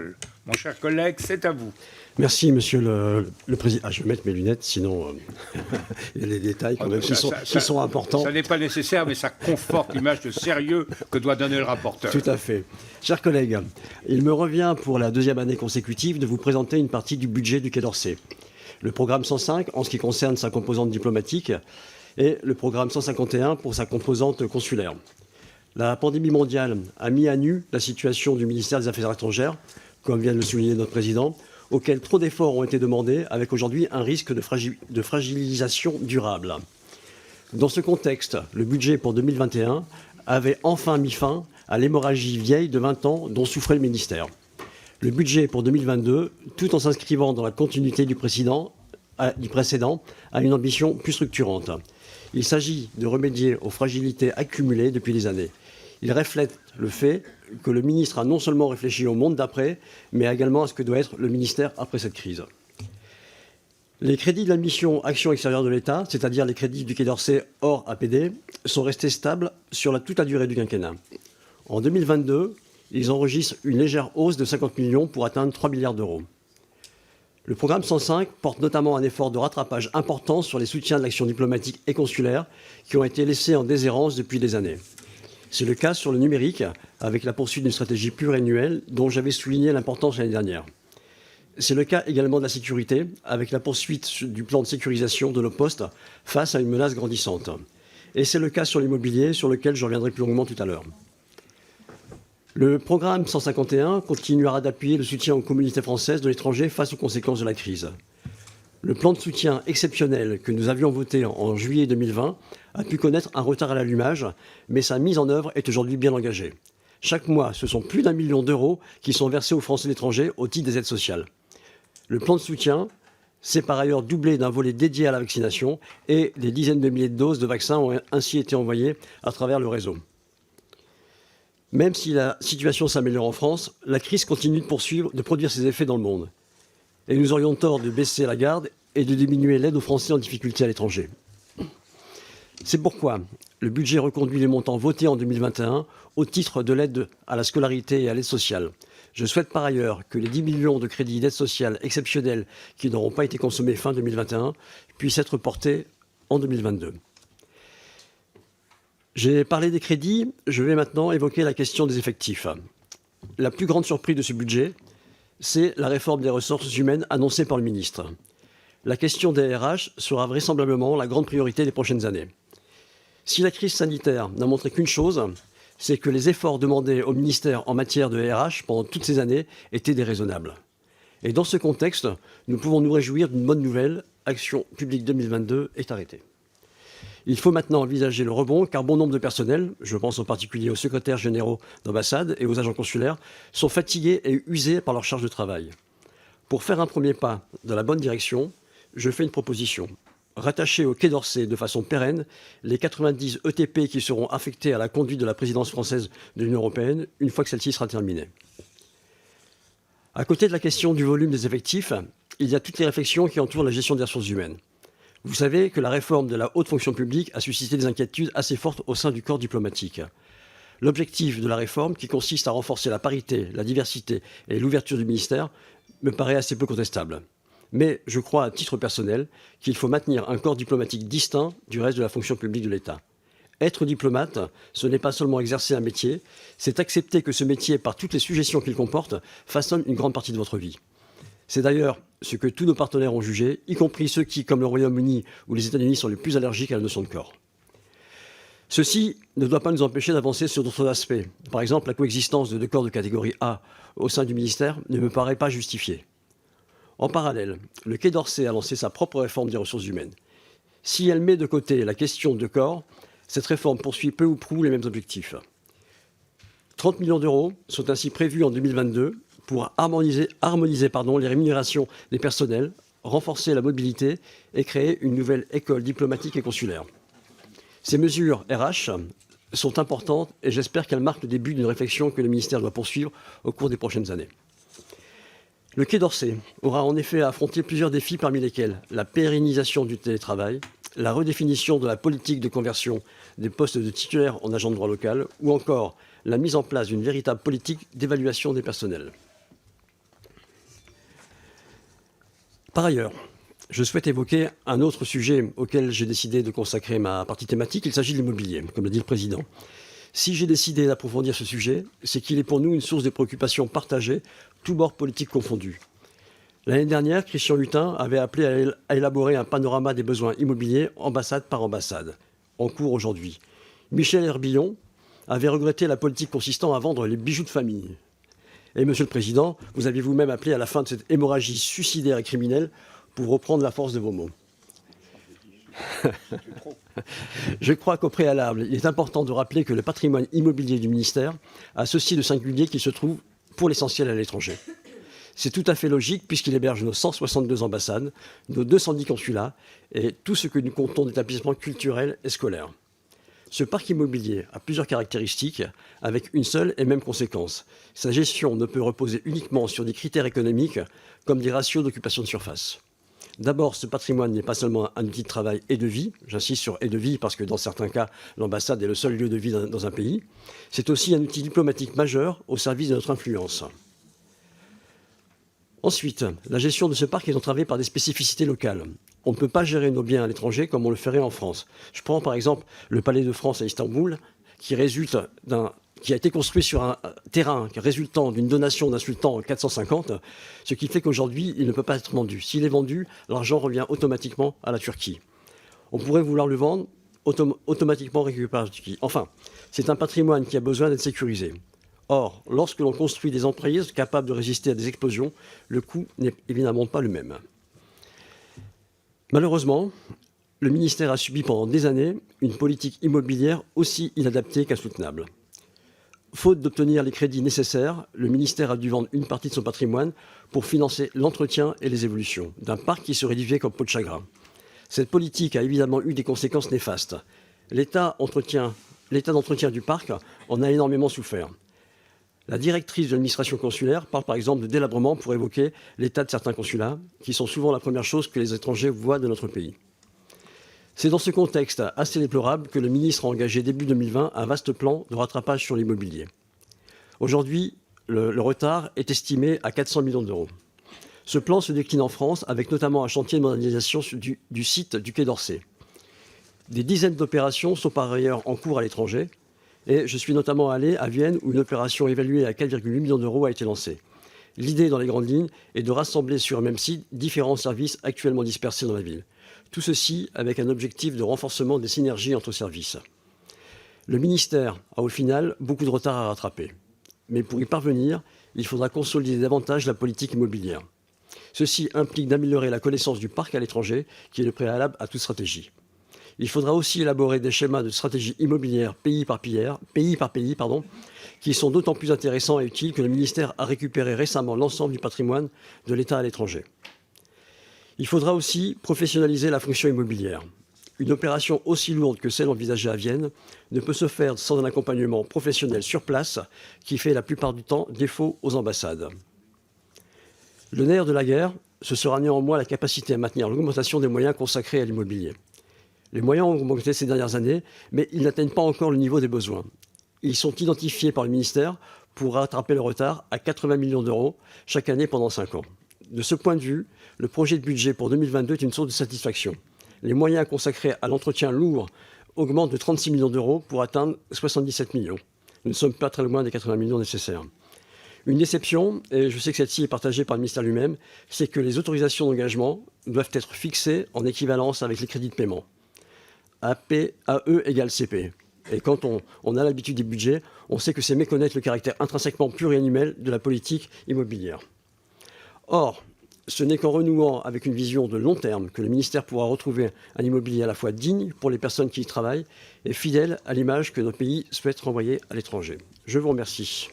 parole. Mon cher collègue, c'est à vous. Merci, Monsieur le Président. Ah, je vais mettre mes lunettes, sinon il y a des détails quand même qui sont importants. Ça n'est pas nécessaire, mais ça conforte l'image de sérieux que doit donner le rapporteur. Tout à fait. Chers collègues, il me revient pour la deuxième année consécutive de vous présenter une partie du budget du Quai d'Orsay. Le programme 105 en ce qui concerne sa composante diplomatique et le programme 151 pour sa composante consulaire. La pandémie mondiale a mis à nu la situation du ministère des Affaires étrangères, comme vient de le souligner notre président, auquel trop d'efforts ont été demandés, avec aujourd'hui un risque de fragilisation durable. Dans ce contexte, le budget pour 2021 avait enfin mis fin à l'hémorragie vieille de 20 ans dont souffrait le ministère. Le budget pour 2022, tout en s'inscrivant dans la continuité du précédent, a une ambition plus structurante. Il s'agit de remédier aux fragilités accumulées depuis des années. Il reflète le fait que le ministre a non seulement réfléchi au monde d'après, mais également à ce que doit être le ministère après cette crise. Les crédits de la mission Action extérieure de l'État, c'est-à-dire les crédits du Quai d'Orsay hors APD, sont restés stables sur toute la durée du quinquennat. En 2022, ils enregistrent une légère hausse de 50 millions pour atteindre 3 milliards d'euros. Le programme 105 porte notamment un effort de rattrapage important sur les soutiens de l'action diplomatique et consulaire qui ont été laissés en déshérence depuis des années. C'est le cas sur le numérique, avec la poursuite d'une stratégie pluriannuelle dont j'avais souligné l'importance l'année dernière. C'est le cas également de la sécurité, avec la poursuite du plan de sécurisation de nos postes face à une menace grandissante. Et c'est le cas sur l'immobilier, sur lequel je reviendrai plus longuement tout à l'heure. Le programme 151 continuera d'appuyer le soutien aux communautés françaises de l'étranger face aux conséquences de la crise. Le plan de soutien exceptionnel que nous avions voté en juillet 2020 a pu connaître un retard à l'allumage, mais sa mise en œuvre est aujourd'hui bien engagée. Chaque mois, ce sont plus d'1 million d'euros qui sont versés aux Français de l'étranger au titre des aides sociales. Le plan de soutien s'est par ailleurs doublé d'un volet dédié à la vaccination et des dizaines de milliers de doses de vaccins ont ainsi été envoyées à travers le réseau. Même si la situation s'améliore en France, la crise continue de produire ses effets dans le monde. Et nous aurions tort de baisser la garde et de diminuer l'aide aux Français en difficulté à l'étranger. C'est pourquoi le budget reconduit les montants votés en 2021 au titre de l'aide à la scolarité et à l'aide sociale. Je souhaite par ailleurs que les 10 millions de crédits d'aide sociale exceptionnels qui n'auront pas été consommés fin 2021 puissent être portés en 2022. J'ai parlé des crédits, je vais maintenant évoquer la question des effectifs. La plus grande surprise de ce budget, c'est la réforme des ressources humaines annoncée par le ministre. La question des RH sera vraisemblablement la grande priorité des prochaines années. Si la crise sanitaire n'a montré qu'une chose, c'est que les efforts demandés au ministère en matière de RH pendant toutes ces années étaient déraisonnables. Et dans ce contexte, nous pouvons nous réjouir d'une bonne nouvelle. Action publique 2022 est arrêtée. Il faut maintenant envisager le rebond, car bon nombre de personnels, je pense en particulier aux secrétaires généraux d'ambassade et aux agents consulaires, sont fatigués et usés par leur charge de travail. Pour faire un premier pas dans la bonne direction, je fais une proposition. Rattacher au Quai d'Orsay de façon pérenne les 90 ETP qui seront affectés à la conduite de la présidence française de l'Union européenne une fois que celle-ci sera terminée. À côté de la question du volume des effectifs, il y a toutes les réflexions qui entourent la gestion des ressources humaines. Vous savez que la réforme de la haute fonction publique a suscité des inquiétudes assez fortes au sein du corps diplomatique. L'objectif de la réforme, qui consiste à renforcer la parité, la diversité et l'ouverture du ministère, me paraît assez peu contestable. Mais je crois, à titre personnel, qu'il faut maintenir un corps diplomatique distinct du reste de la fonction publique de l'État. Être diplomate, ce n'est pas seulement exercer un métier, c'est accepter que ce métier, par toutes les suggestions qu'il comporte, façonne une grande partie de votre vie. C'est d'ailleurs ce que tous nos partenaires ont jugé, y compris ceux qui, comme le Royaume-Uni ou les États-Unis, sont les plus allergiques à la notion de corps. Ceci ne doit pas nous empêcher d'avancer sur d'autres aspects. Par exemple, la coexistence de deux corps de catégorie A au sein du ministère ne me paraît pas justifiée. En parallèle, le Quai d'Orsay a lancé sa propre réforme des ressources humaines. Si elle met de côté la question de corps, cette réforme poursuit peu ou prou les mêmes objectifs. 30 millions d'euros sont ainsi prévus en 2022 pour harmoniser les rémunérations des personnels, renforcer la mobilité et créer une nouvelle école diplomatique et consulaire. Ces mesures RH sont importantes et j'espère qu'elles marquent le début d'une réflexion que le ministère doit poursuivre au cours des prochaines années. Le Quai d'Orsay aura en effet à affronter plusieurs défis, parmi lesquels la pérennisation du télétravail, la redéfinition de la politique de conversion des postes de titulaires en agents de droit local ou encore la mise en place d'une véritable politique d'évaluation des personnels. Par ailleurs, je souhaite évoquer un autre sujet auquel j'ai décidé de consacrer ma partie thématique. Il s'agit de l'immobilier, comme l'a dit le Président. Si j'ai décidé d'approfondir ce sujet, c'est qu'il est pour nous une source de préoccupation partagée, tous bords politiques confondus. L'année dernière, Christian Hutin avait appelé à élaborer un panorama des besoins immobiliers, ambassade par ambassade, en cours aujourd'hui. Michel Herbillon avait regretté la politique consistant à vendre les bijoux de famille. Et Monsieur le Président, vous aviez vous-même appelé à la fin de cette hémorragie suicidaire et criminelle pour reprendre la force de vos mots. Je crois qu'au préalable, il est important de rappeler que le patrimoine immobilier du ministère a ceci de singulier qu'il se trouve pour l'essentiel à l'étranger. C'est tout à fait logique puisqu'il héberge nos 162 ambassades, nos 210 consulats et tout ce que nous comptons d'établissements culturels et scolaires. Ce parc immobilier a plusieurs caractéristiques avec une seule et même conséquence. Sa gestion ne peut reposer uniquement sur des critères économiques comme des ratios d'occupation de surface. D'abord, ce patrimoine n'est pas seulement un outil de travail et de vie, j'insiste sur et de vie parce que dans certains cas, l'ambassade est le seul lieu de vie dans un pays, c'est aussi un outil diplomatique majeur au service de notre influence. Ensuite, la gestion de ce parc est entravée par des spécificités locales. On ne peut pas gérer nos biens à l'étranger comme on le ferait en France. Je prends par exemple le Palais de France à Istanbul, qui a été construit sur un terrain résultant d'une donation d'un sultan en 450, ce qui fait qu'aujourd'hui, il ne peut pas être vendu. S'il est vendu, l'argent revient automatiquement à la Turquie. On pourrait vouloir le vendre, automatiquement récupérer par la Turquie. Enfin, c'est un patrimoine qui a besoin d'être sécurisé. Or, lorsque l'on construit des emprises capables de résister à des explosions, le coût n'est évidemment pas le même. Malheureusement, le ministère a subi pendant des années une politique immobilière aussi inadaptée qu'insoutenable. Faute d'obtenir les crédits nécessaires, le ministère a dû vendre une partie de son patrimoine pour financer l'entretien et les évolutions d'un parc qui se réduisait comme peau de chagrin. Cette politique a évidemment eu des conséquences néfastes. L'état d'entretien du parc en a énormément souffert. La directrice de l'administration consulaire parle par exemple de délabrement pour évoquer l'état de certains consulats, qui sont souvent la première chose que les étrangers voient de notre pays. C'est dans ce contexte assez déplorable que le ministre a engagé début 2020 un vaste plan de rattrapage sur l'immobilier. Aujourd'hui, le retard est estimé à 400 millions d'euros. Ce plan se décline en France avec notamment un chantier de modernisation du site du Quai d'Orsay. Des dizaines d'opérations sont par ailleurs en cours à l'étranger. Et je suis notamment allé à Vienne où une opération évaluée à 4,8 millions d'euros a été lancée. L'idée, dans les grandes lignes, est de rassembler sur un même site différents services actuellement dispersés dans la ville. Tout ceci avec un objectif de renforcement des synergies entre services. Le ministère a au final beaucoup de retard à rattraper. Mais pour y parvenir, il faudra consolider davantage la politique immobilière. Ceci implique d'améliorer la connaissance du parc à l'étranger, qui est le préalable à toute stratégie. Il faudra aussi élaborer des schémas de stratégie immobilière pays par pays, qui sont d'autant plus intéressants et utiles que le ministère a récupéré récemment l'ensemble du patrimoine de l'État à l'étranger. Il faudra aussi professionnaliser la fonction immobilière. Une opération aussi lourde que celle envisagée à Vienne ne peut se faire sans un accompagnement professionnel sur place qui fait la plupart du temps défaut aux ambassades. Le nerf de la guerre, ce sera néanmoins la capacité à maintenir l'augmentation des moyens consacrés à l'immobilier. Les moyens ont augmenté ces dernières années, mais ils n'atteignent pas encore le niveau des besoins. Ils sont identifiés par le ministère pour rattraper le retard à 80 millions d'euros chaque année pendant 5 ans. De ce point de vue, le projet de budget pour 2022 est une source de satisfaction. Les moyens consacrés à l'entretien lourd augmentent de 36 millions d'euros pour atteindre 77 millions. Nous ne sommes pas très loin des 80 millions nécessaires. Une déception, et je sais que celle-ci est partagée par le ministère lui-même, c'est que les autorisations d'engagement doivent être fixées en équivalence avec les crédits de paiement. AE égale CP. Et quand on a l'habitude des budgets, on sait que c'est méconnaître le caractère intrinsèquement pluriannuel de la politique immobilière. Or, ce n'est qu'en renouant avec une vision de long terme que le ministère pourra retrouver un immobilier à la fois digne pour les personnes qui y travaillent et fidèle à l'image que notre pays souhaite renvoyer à l'étranger. Je vous remercie.